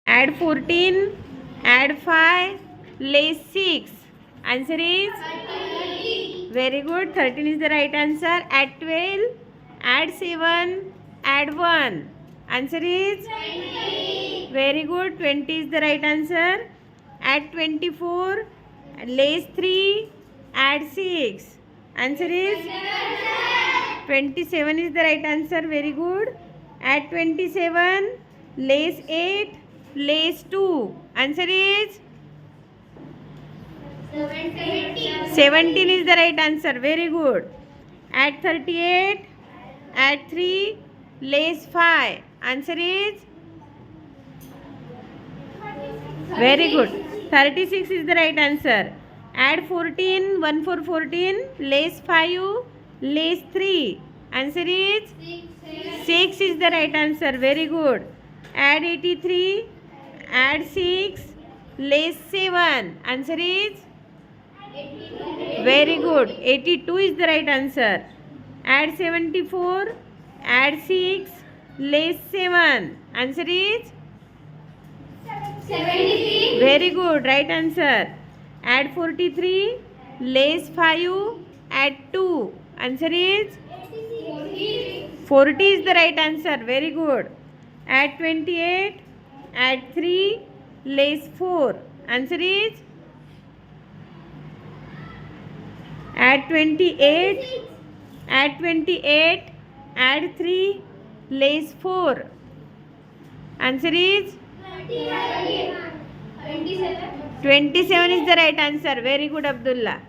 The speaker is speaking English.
Add 14, add 5, less 6. Answer is? 13. Very good. 13 is the right answer. Add 12, add 7, add 1. Answer is? 20. Very good. 20 is the right answer. Add 24, less 3, add 6. Answer is? 27 is the right answer. Very good. Add 27, less 8, less 2. Answer is? 17 is the right answer. Very good. Add 38, add 3, less 5. Answer is? Very good. 36 is the right answer. Add 14, 1 for 14, less 5, less 3. Answer is? 6 is the right answer. Very good. Add 83, add 6, less 7. Answer is? Very good. 82 is the right answer. Add 74, add 6, less 7. Answer is? 73. Very good. Right answer. Add 43, less 5, add 2. Answer is? 40 is the right answer. Very good. Add 28, add 3, less 4. Answer is? Add 28, add 28, add 3, less 4. Answer is? 27 is the right answer. Very good, Abdullah.